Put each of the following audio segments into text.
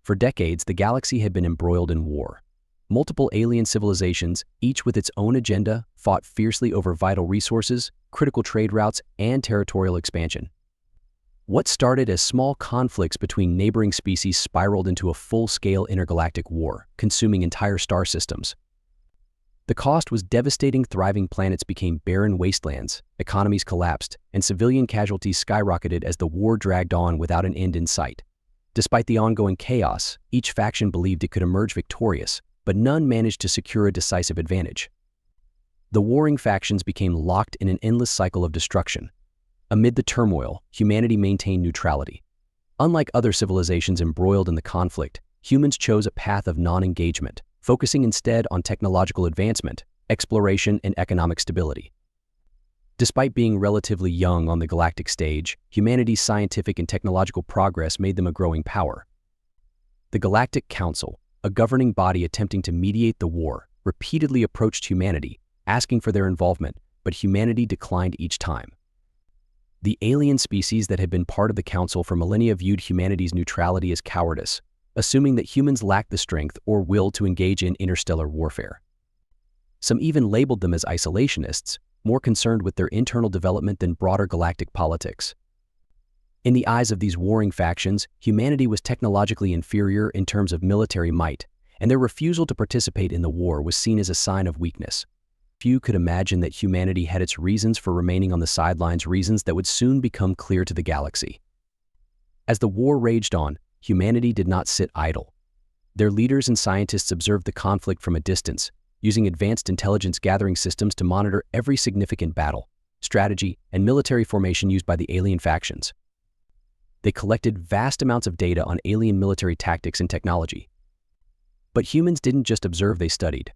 For decades, the galaxy had been embroiled in war. Multiple alien civilizations, each with its own agenda, fought fiercely over vital resources, critical trade routes, and territorial expansion. What started as small conflicts between neighboring species spiraled into a full-scale intergalactic war, consuming entire star systems. The cost was devastating. Thriving planets became barren wastelands, economies collapsed, and civilian casualties skyrocketed as the war dragged on without an end in sight. Despite the ongoing chaos, each faction believed it could emerge victorious, but none managed to secure a decisive advantage. The warring factions became locked in an endless cycle of destruction. Amid the turmoil, humanity maintained neutrality. Unlike other civilizations embroiled in the conflict, humans chose a path of non-engagement, focusing instead on technological advancement, exploration, and economic stability. Despite being relatively young on the galactic stage, humanity's scientific and technological progress made them a growing power. The Galactic Council, a governing body attempting to mediate the war, repeatedly approached humanity, asking for their involvement, but humanity declined each time. The alien species that had been part of the Council for millennia viewed humanity's neutrality as cowardice, assuming that humans lacked the strength or will to engage in interstellar warfare. Some even labeled them as isolationists, more concerned with their internal development than broader galactic politics. In the eyes of these warring factions, humanity was technologically inferior in terms of military might, and their refusal to participate in the war was seen as a sign of weakness. Few could imagine that humanity had its reasons for remaining on the sidelines, reasons that would soon become clear to the galaxy. As the war raged on, humanity did not sit idle. Their leaders and scientists observed the conflict from a distance, using advanced intelligence gathering systems to monitor every significant battle, strategy, and military formation used by the alien factions. They collected vast amounts of data on alien military tactics and technology. But humans didn't just observe, they studied.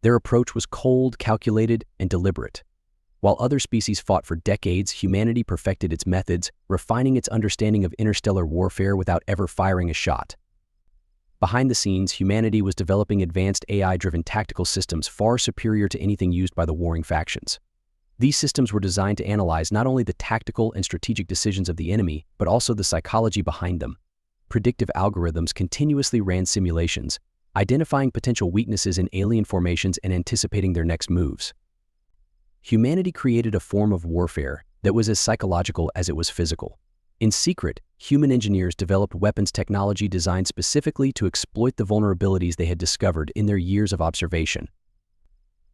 Their approach was cold, calculated, and deliberate. While other species fought for decades, humanity perfected its methods, refining its understanding of interstellar warfare without ever firing a shot. Behind the scenes, humanity was developing advanced AI-driven tactical systems far superior to anything used by the warring factions. These systems were designed to analyze not only the tactical and strategic decisions of the enemy, but also the psychology behind them. Predictive algorithms continuously ran simulations, identifying potential weaknesses in alien formations and anticipating their next moves. Humanity created a form of warfare that was as psychological as it was physical. In secret, human engineers developed weapons technology designed specifically to exploit the vulnerabilities they had discovered in their years of observation.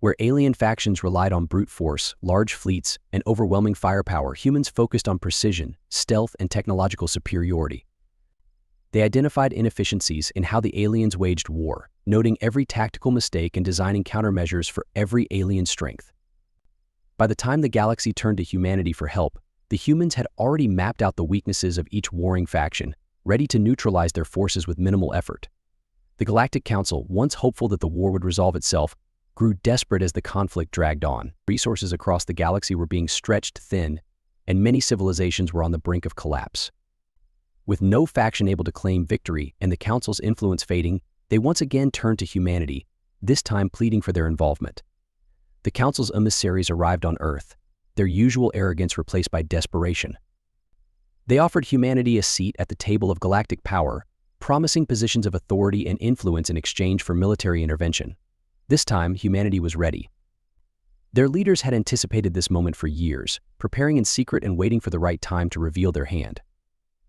Where alien factions relied on brute force, large fleets, and overwhelming firepower, humans focused on precision, stealth, and technological superiority. They identified inefficiencies in how the aliens waged war, noting every tactical mistake and designing countermeasures for every alien strength. By the time the galaxy turned to humanity for help, the humans had already mapped out the weaknesses of each warring faction, ready to neutralize their forces with minimal effort. The Galactic Council, once hopeful that the war would resolve itself, grew desperate as the conflict dragged on. Resources across the galaxy were being stretched thin, and many civilizations were on the brink of collapse. With no faction able to claim victory and the Council's influence fading, they once again turned to humanity, this time pleading for their involvement. The Council's emissaries arrived on Earth, their usual arrogance replaced by desperation. They offered humanity a seat at the table of galactic power, promising positions of authority and influence in exchange for military intervention. This time, humanity was ready. Their leaders had anticipated this moment for years, preparing in secret and waiting for the right time to reveal their hand.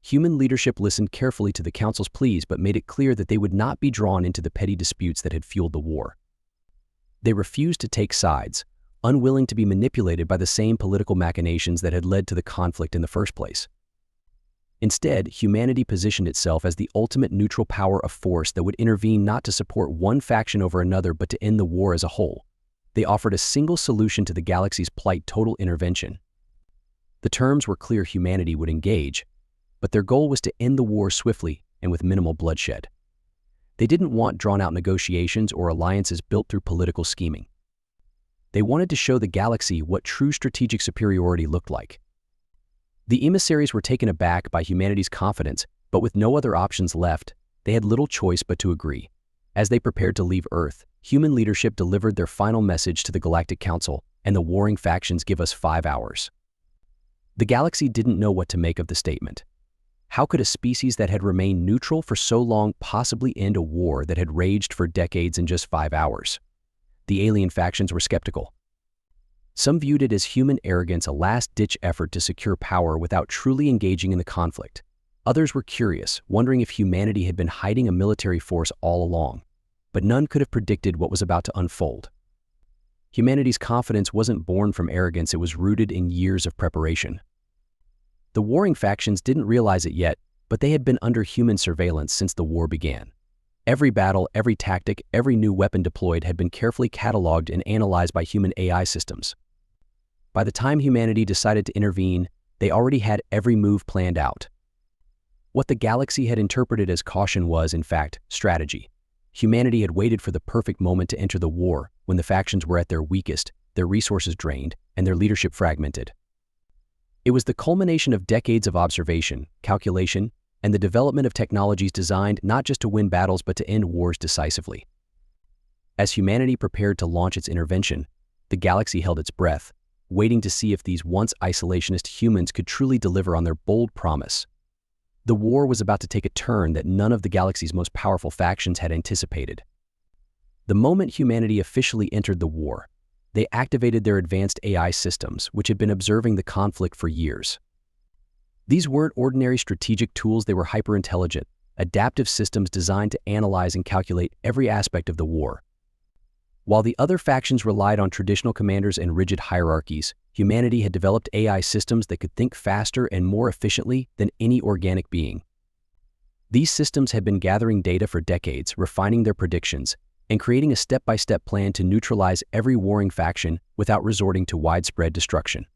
Human leadership listened carefully to the Council's pleas but made it clear that they would not be drawn into the petty disputes that had fueled the war. They refused to take sides, unwilling to be manipulated by the same political machinations that had led to the conflict in the first place. Instead, humanity positioned itself as the ultimate neutral power of force that would intervene not to support one faction over another but to end the war as a whole. They offered a single solution to the galaxy's plight: total intervention. The terms were clear: humanity would engage, but their goal was to end the war swiftly and with minimal bloodshed. They didn't want drawn-out negotiations or alliances built through political scheming. They wanted to show the galaxy what true strategic superiority looked like. The emissaries were taken aback by humanity's confidence, but with no other options left, they had little choice but to agree. As they prepared to leave Earth, human leadership delivered their final message to the Galactic Council, and the warring factions: give us 5 hours. The galaxy didn't know what to make of the statement. How could a species that had remained neutral for so long possibly end a war that had raged for decades in just 5 hours? The alien factions were skeptical. Some viewed it as human arrogance, a last-ditch effort to secure power without truly engaging in the conflict. Others were curious, wondering if humanity had been hiding a military force all along. But none could have predicted what was about to unfold. Humanity's confidence wasn't born from arrogance, it was rooted in years of preparation. The warring factions didn't realize it yet, but they had been under human surveillance since the war began. Every battle, every tactic, every new weapon deployed had been carefully cataloged and analyzed by human AI systems. By the time humanity decided to intervene, they already had every move planned out. What the galaxy had interpreted as caution was, in fact, strategy. Humanity had waited for the perfect moment to enter the war, when the factions were at their weakest, their resources drained, and their leadership fragmented. It was the culmination of decades of observation, calculation, and the development of technologies designed not just to win battles but to end wars decisively. As humanity prepared to launch its intervention, the galaxy held its breath, waiting to see if these once isolationist humans could truly deliver on their bold promise. The war was about to take a turn that none of the galaxy's most powerful factions had anticipated. The moment humanity officially entered the war, they activated their advanced AI systems, which had been observing the conflict for years. These weren't ordinary strategic tools, they were hyper-intelligent, adaptive systems designed to analyze and calculate every aspect of the war. While the other factions relied on traditional commanders and rigid hierarchies, humanity had developed AI systems that could think faster and more efficiently than any organic being. These systems had been gathering data for decades, refining their predictions, and creating a step-by-step plan to neutralize every warring faction without resorting to widespread destruction.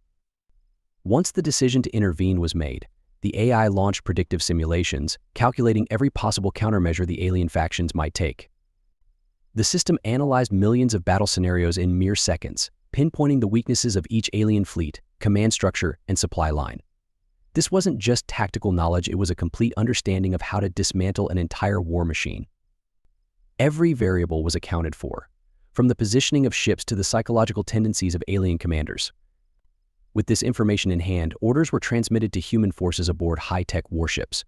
Once the decision to intervene was made, the AI launched predictive simulations, calculating every possible countermeasure the alien factions might take. The system analyzed millions of battle scenarios in mere seconds, pinpointing the weaknesses of each alien fleet, command structure, and supply line. This wasn't just tactical knowledge, it was a complete understanding of how to dismantle an entire war machine. Every variable was accounted for, from the positioning of ships to the psychological tendencies of alien commanders. With this information in hand, orders were transmitted to human forces aboard high-tech warships.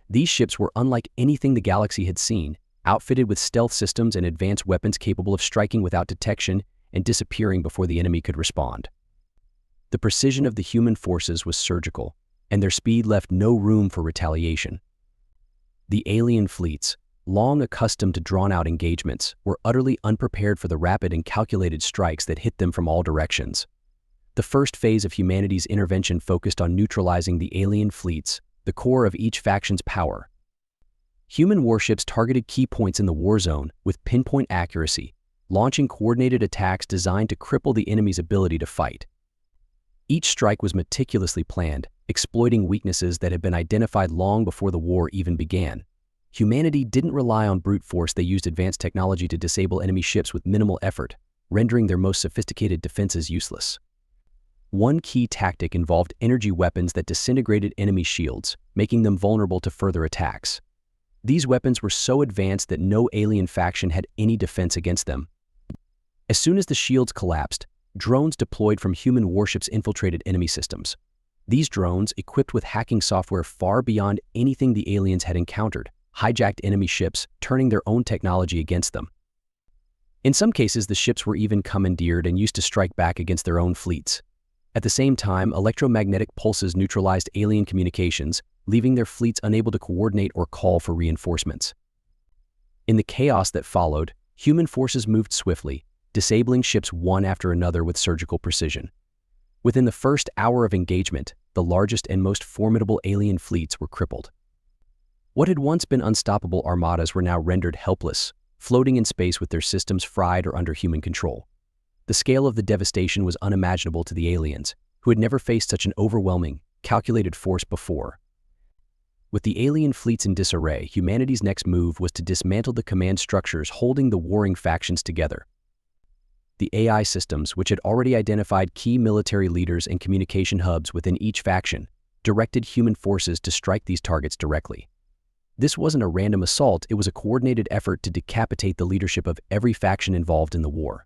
These ships were unlike anything the galaxy had seen, outfitted with stealth systems and advanced weapons capable of striking without detection and disappearing before the enemy could respond. The precision of the human forces was surgical, and their speed left no room for retaliation. The alien fleets, long accustomed to drawn-out engagements, were utterly unprepared for the rapid and calculated strikes that hit them from all directions. The first phase of humanity's intervention focused on neutralizing the alien fleets, the core of each faction's power. Human warships targeted key points in the war zone with pinpoint accuracy, launching coordinated attacks designed to cripple the enemy's ability to fight. Each strike was meticulously planned, exploiting weaknesses that had been identified long before the war even began. Humanity didn't rely on brute force, they used advanced technology to disable enemy ships with minimal effort, rendering their most sophisticated defenses useless. One key tactic involved energy weapons that disintegrated enemy shields, making them vulnerable to further attacks. These weapons were so advanced that no alien faction had any defense against them. As soon as the shields collapsed, drones deployed from human warships infiltrated enemy systems. These drones, equipped with hacking software far beyond anything the aliens had encountered, hijacked enemy ships, turning their own technology against them. In some cases, the ships were even commandeered and used to strike back against their own fleets. At the same time, electromagnetic pulses neutralized alien communications, leaving their fleets unable to coordinate or call for reinforcements. In the chaos that followed, human forces moved swiftly, disabling ships one after another with surgical precision. Within the first hour of engagement, the largest and most formidable alien fleets were crippled. What had once been unstoppable armadas were now rendered helpless, floating in space with their systems fried or under human control. The scale of the devastation was unimaginable to the aliens, who had never faced such an overwhelming, calculated force before. With the alien fleets in disarray, humanity's next move was to dismantle the command structures holding the warring factions together. The AI systems, which had already identified key military leaders and communication hubs within each faction, directed human forces to strike these targets directly. This wasn't a random assault, it was a coordinated effort to decapitate the leadership of every faction involved in the war.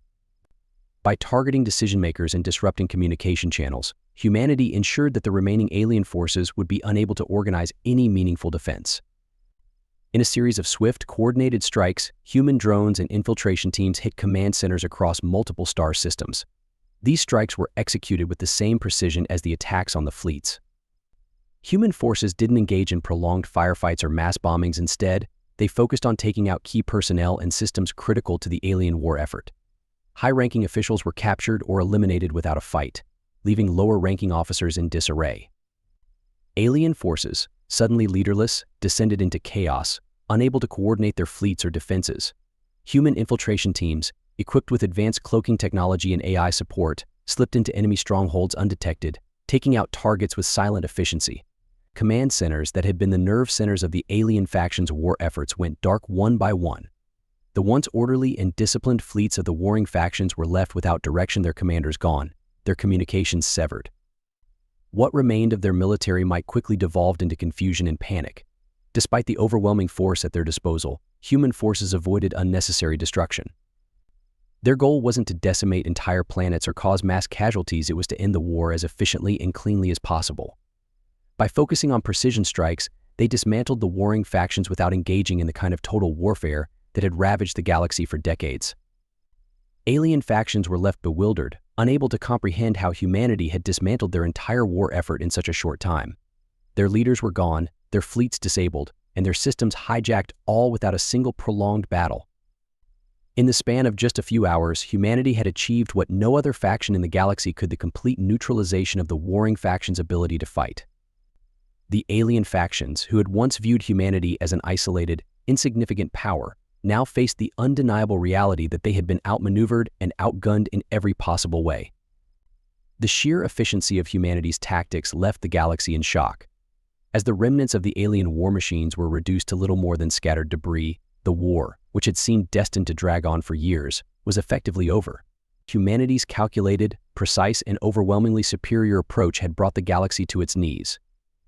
By targeting decision-makers and disrupting communication channels, humanity ensured that the remaining alien forces would be unable to organize any meaningful defense. In a series of swift, coordinated strikes, human drones and infiltration teams hit command centers across multiple star systems. These strikes were executed with the same precision as the attacks on the fleets. Human forces didn't engage in prolonged firefights or mass bombings. Instead, they focused on taking out key personnel and systems critical to the alien war effort. High-ranking officials were captured or eliminated without a fight, leaving lower-ranking officers in disarray. Alien forces, suddenly leaderless, descended into chaos, unable to coordinate their fleets or defenses. Human infiltration teams, equipped with advanced cloaking technology and AI support, slipped into enemy strongholds undetected, taking out targets with silent efficiency. Command centers that had been the nerve centers of the alien factions' war efforts went dark one by one. The once orderly and disciplined fleets of the warring factions were left without direction, their commanders gone, their communications severed. What remained of their military might quickly devolve into confusion and panic. Despite the overwhelming force at their disposal, human forces avoided unnecessary destruction. Their goal wasn't to decimate entire planets or cause mass casualties, it was to end the war as efficiently and cleanly as possible. By focusing on precision strikes, they dismantled the warring factions without engaging in the kind of total warfare that had ravaged the galaxy for decades. Alien factions were left bewildered, unable to comprehend how humanity had dismantled their entire war effort in such a short time. Their leaders were gone, their fleets disabled, and their systems hijacked, all without a single prolonged battle. In the span of just a few hours, humanity had achieved what no other faction in the galaxy could: the complete neutralization of the warring factions' ability to fight. The alien factions, who had once viewed humanity as an isolated, insignificant power, now faced the undeniable reality that they had been outmaneuvered and outgunned in every possible way. The sheer efficiency of humanity's tactics left the galaxy in shock. As the remnants of the alien war machines were reduced to little more than scattered debris, the war, which had seemed destined to drag on for years, was effectively over. Humanity's calculated, precise, and overwhelmingly superior approach had brought the galaxy to its knees.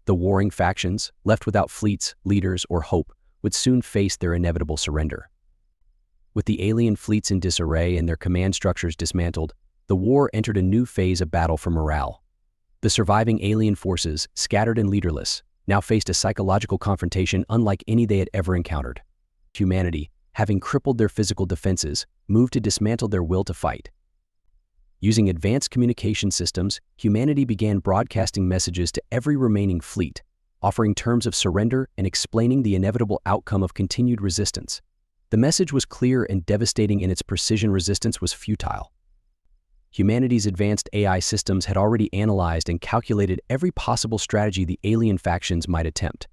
The warring factions, left without fleets, leaders, or hope, would soon face their inevitable surrender. With the alien fleets in disarray and their command structures dismantled, the war entered a new phase of battle for morale. The surviving alien forces, scattered and leaderless, now faced a psychological confrontation unlike any they had ever encountered. Humanity, having crippled their physical defenses, moved to dismantle their will to fight. Using advanced communication systems, humanity began broadcasting messages to every remaining fleet, offering terms of surrender and explaining the inevitable outcome of continued resistance. The message was clear and devastating in its precision: resistance was futile. Humanity's advanced AI systems had already analyzed and calculated every possible strategy the alien factions might attempt.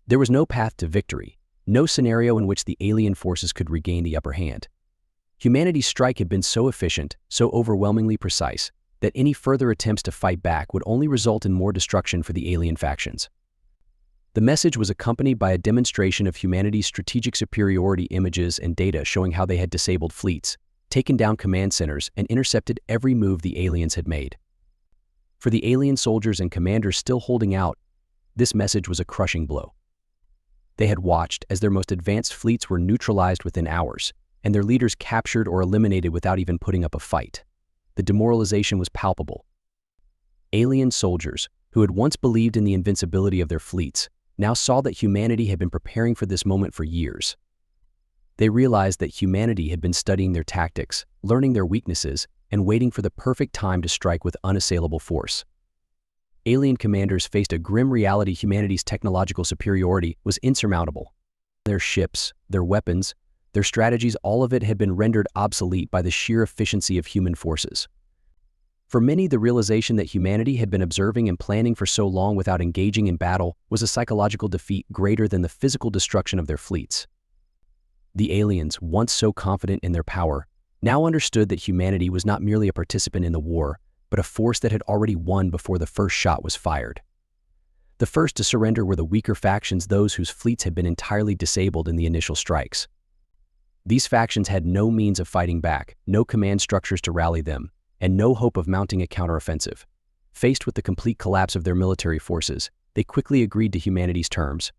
There was no path to victory, no scenario in which the alien forces could regain the upper hand. Humanity's strike had been so efficient, so overwhelmingly precise, that any further attempts to fight back would only result in more destruction for the alien factions. The message was accompanied by a demonstration of humanity's strategic superiority: images and data showing how they had disabled fleets, taken down command centers, and intercepted every move the aliens had made. For the alien soldiers and commanders still holding out, this message was a crushing blow. They had watched as their most advanced fleets were neutralized within hours, and their leaders captured or eliminated without even putting up a fight. The demoralization was palpable. Alien soldiers, who had once believed in the invincibility of their fleets, now saw that humanity had been preparing for this moment for years. They realized that humanity had been studying their tactics, learning their weaknesses, and waiting for the perfect time to strike with unassailable force. Alien commanders faced a grim reality: humanity's technological superiority was insurmountable. Their ships, their weapons, their strategies, all of it had been rendered obsolete by the sheer efficiency of human forces. For many, the realization that humanity had been observing and planning for so long without engaging in battle was a psychological defeat greater than the physical destruction of their fleets. The aliens, once so confident in their power, now understood that humanity was not merely a participant in the war, but a force that had already won before the first shot was fired. The first to surrender were the weaker factions, those whose fleets had been entirely disabled in the initial strikes. These factions had no means of fighting back, no command structures to rally them, and no hope of mounting a counteroffensive. Faced with the complete collapse of their military forces, they quickly agreed to humanity's terms.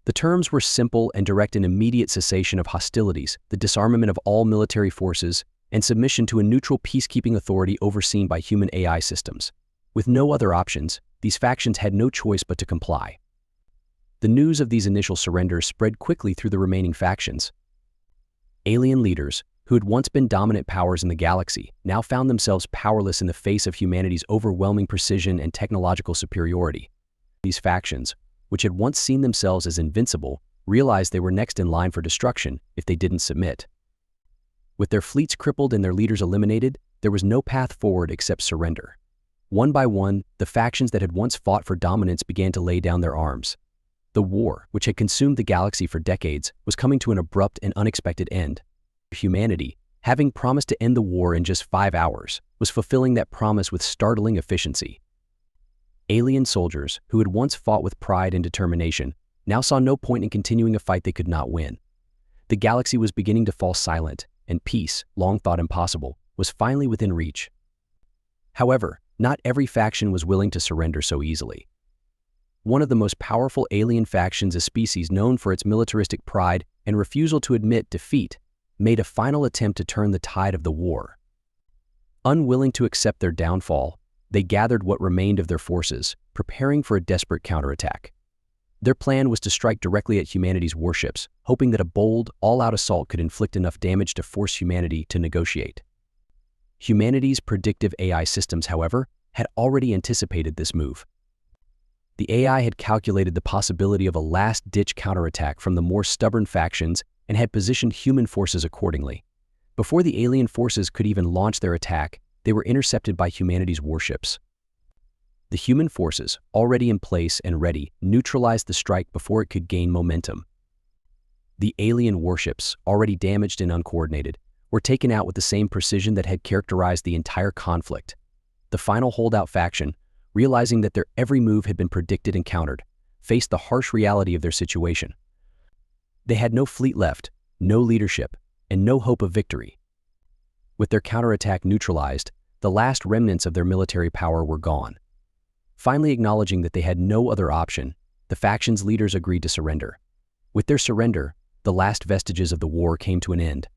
The terms were simple and direct: an immediate cessation of hostilities, the disarmament of all military forces, and submission to a neutral peacekeeping authority overseen by human AI systems. With no other options, these factions had no choice but to comply. The news of these initial surrenders spread quickly through the remaining factions. Alien leaders, who had once been dominant powers in the galaxy, now found themselves powerless in the face of humanity's overwhelming precision and technological superiority. These factions, which had once seen themselves as invincible, realized they were next in line for destruction if they didn't submit. With their fleets crippled and their leaders eliminated, there was no path forward except surrender. One by one, the factions that had once fought for dominance began to lay down their arms. The war, which had consumed the galaxy for decades, was coming to an abrupt and unexpected end. Humanity, having promised to end the war in just 5 hours, was fulfilling that promise with startling efficiency. Alien soldiers, who had once fought with pride and determination, now saw no point in continuing a fight they could not win. The galaxy was beginning to fall silent, and peace, long thought impossible, was finally within reach. However, not every faction was willing to surrender so easily. One of the most powerful alien factions, a species known for its militaristic pride and refusal to admit defeat, made a final attempt to turn the tide of the war. Unwilling to accept their downfall, they gathered what remained of their forces, preparing for a desperate counterattack. Their plan was to strike directly at humanity's warships, hoping that a bold, all-out assault could inflict enough damage to force humanity to negotiate. Humanity's predictive AI systems, however, had already anticipated this move. The AI had calculated the possibility of a last-ditch counterattack from the more stubborn factions and had positioned human forces accordingly. Before the alien forces could even launch their attack, they were intercepted by humanity's warships. The human forces, already in place and ready, neutralized the strike before it could gain momentum. The alien warships, already damaged and uncoordinated, were taken out with the same precision that had characterized the entire conflict. The final holdout faction, realizing that their every move had been predicted and countered, faced the harsh reality of their situation. They had no fleet left, no leadership, and no hope of victory. With their counterattack neutralized, the last remnants of their military power were gone. Finally acknowledging that they had no other option, the faction's leaders agreed to surrender. With their surrender, the last vestiges of the war came to an end.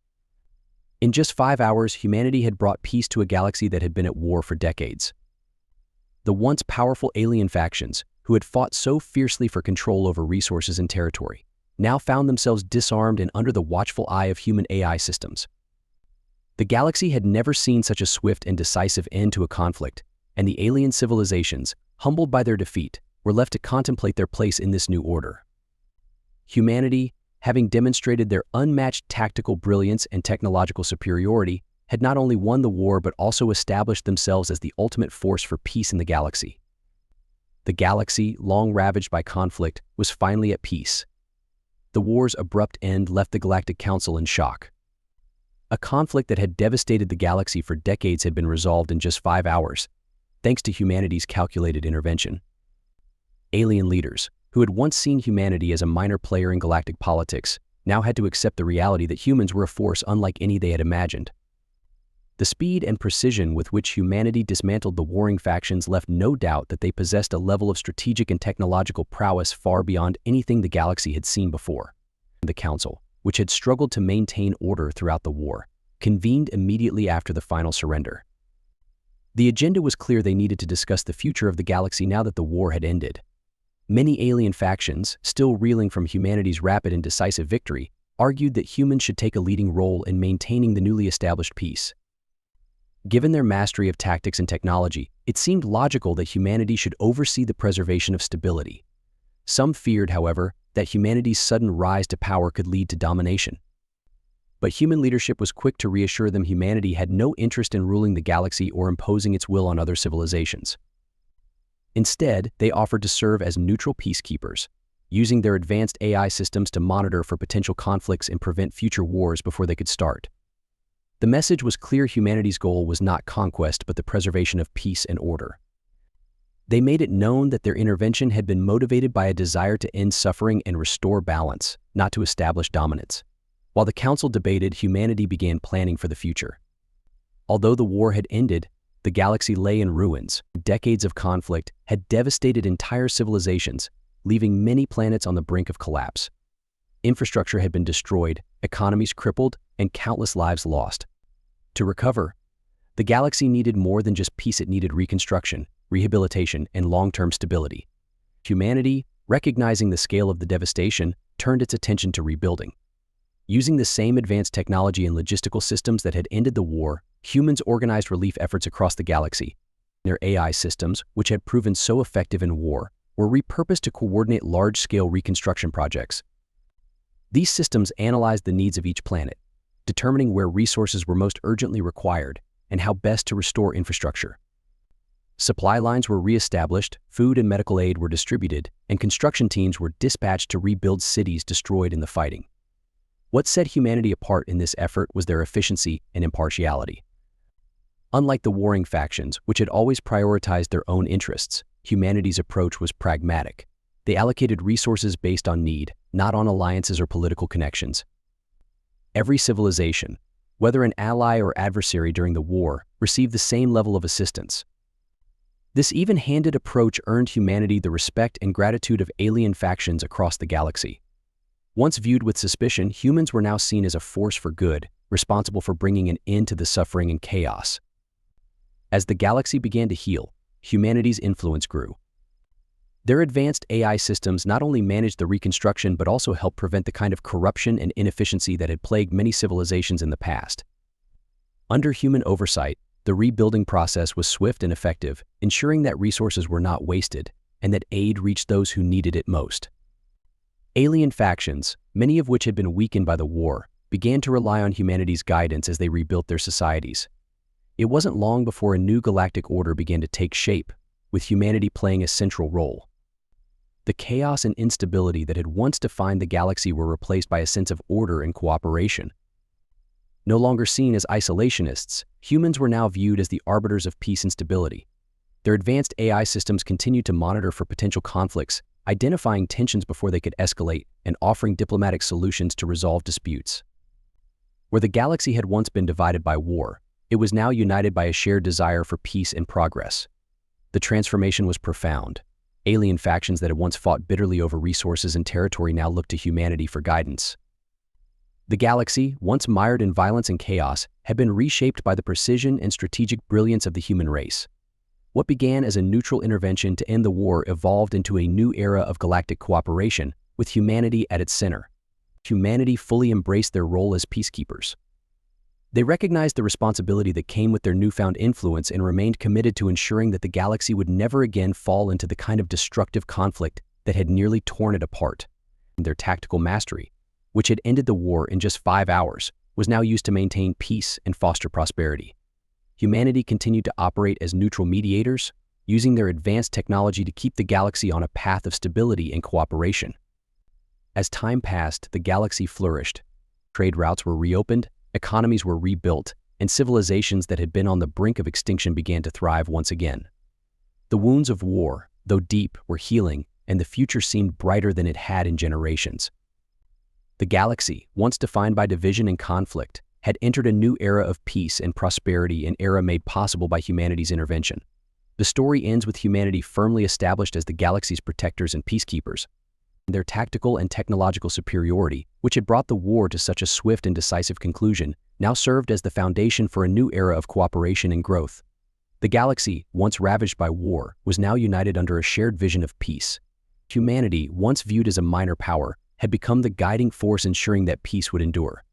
In just 5 hours, humanity had brought peace to a galaxy that had been at war for decades. The once powerful alien factions, who had fought so fiercely for control over resources and territory, now found themselves disarmed and under the watchful eye of human AI systems. The galaxy had never seen such a swift and decisive end to a conflict, and the alien civilizations, humbled by their defeat, were left to contemplate their place in this new order. Humanity, having demonstrated their unmatched tactical brilliance and technological superiority, had not only won the war but also established themselves as the ultimate force for peace in the galaxy. The galaxy, long ravaged by conflict, was finally at peace. The war's abrupt end left the Galactic Council in shock. A conflict that had devastated the galaxy for decades had been resolved in just 5 hours, thanks to humanity's calculated intervention. Alien leaders, who had once seen humanity as a minor player in galactic politics, now had to accept the reality that humans were a force unlike any they had imagined. The speed and precision with which humanity dismantled the warring factions left no doubt that they possessed a level of strategic and technological prowess far beyond anything the galaxy had seen before. The Council, which had struggled to maintain order throughout the war, convened immediately after the final surrender. The agenda was clear: they needed to discuss the future of the galaxy now that the war had ended. Many alien factions, still reeling from humanity's rapid and decisive victory, argued that humans should take a leading role in maintaining the newly established peace. Given their mastery of tactics and technology, it seemed logical that humanity should oversee the preservation of stability. Some feared, however, that humanity's sudden rise to power could lead to domination. But human leadership was quick to reassure them humanity had no interest in ruling the galaxy or imposing its will on other civilizations. Instead, they offered to serve as neutral peacekeepers, using their advanced AI systems to monitor for potential conflicts and prevent future wars before they could start. The message was clear: humanity's goal was not conquest but the preservation of peace and order. They made it known that their intervention had been motivated by a desire to end suffering and restore balance, not to establish dominance. While the Council debated, humanity began planning for the future. Although the war had ended, the galaxy lay in ruins. Decades of conflict had devastated entire civilizations, leaving many planets on the brink of collapse. Infrastructure had been destroyed, economies crippled, and countless lives lost. To recover, the galaxy needed more than just peace, it needed reconstruction, rehabilitation, and long-term stability. Humanity, recognizing the scale of the devastation, turned its attention to rebuilding. Using the same advanced technology and logistical systems that had ended the war, humans organized relief efforts across the galaxy. Their AI systems, which had proven so effective in war, were repurposed to coordinate large-scale reconstruction projects. These systems analyzed the needs of each planet, determining where resources were most urgently required and how best to restore infrastructure. Supply lines were re-established, food and medical aid were distributed, and construction teams were dispatched to rebuild cities destroyed in the fighting. What set humanity apart in this effort was their efficiency and impartiality. Unlike the warring factions, which had always prioritized their own interests, humanity's approach was pragmatic. They allocated resources based on need, not on alliances or political connections. Every civilization, whether an ally or adversary during the war, received the same level of assistance. This even-handed approach earned humanity the respect and gratitude of alien factions across the galaxy. Once viewed with suspicion, humans were now seen as a force for good, responsible for bringing an end to the suffering and chaos. As the galaxy began to heal, humanity's influence grew. Their advanced AI systems not only managed the reconstruction but also helped prevent the kind of corruption and inefficiency that had plagued many civilizations in the past. Under human oversight, the rebuilding process was swift and effective, ensuring that resources were not wasted and that aid reached those who needed it most. Alien factions, many of which had been weakened by the war, began to rely on humanity's guidance as they rebuilt their societies. It wasn't long before a new galactic order began to take shape, with humanity playing a central role. The chaos and instability that had once defined the galaxy were replaced by a sense of order and cooperation. No longer seen as isolationists, humans were now viewed as the arbiters of peace and stability. Their advanced AI systems continued to monitor for potential conflicts, identifying tensions before they could escalate and offering diplomatic solutions to resolve disputes. Where the galaxy had once been divided by war, it was now united by a shared desire for peace and progress. The transformation was profound. Alien factions that had once fought bitterly over resources and territory now looked to humanity for guidance. The galaxy, once mired in violence and chaos, had been reshaped by the precision and strategic brilliance of the human race. What began as a neutral intervention to end the war evolved into a new era of galactic cooperation, with humanity at its center. Humanity fully embraced their role as peacekeepers. They recognized the responsibility that came with their newfound influence and remained committed to ensuring that the galaxy would never again fall into the kind of destructive conflict that had nearly torn it apart. Their tactical mastery, which had ended the war in just 5 hours, was now used to maintain peace and foster prosperity. Humanity continued to operate as neutral mediators, using their advanced technology to keep the galaxy on a path of stability and cooperation. As time passed, the galaxy flourished. Trade routes were reopened, economies were rebuilt, and civilizations that had been on the brink of extinction began to thrive once again. The wounds of war, though deep, were healing, and the future seemed brighter than it had in generations. The galaxy, once defined by division and conflict, had entered a new era of peace and prosperity, an era made possible by humanity's intervention. The story ends with humanity firmly established as the galaxy's protectors and peacekeepers. Their tactical and technological superiority, which had brought the war to such a swift and decisive conclusion, now served as the foundation for a new era of cooperation and growth. The galaxy, once ravaged by war, was now united under a shared vision of peace. Humanity, once viewed as a minor power, had become the guiding force ensuring that peace would endure.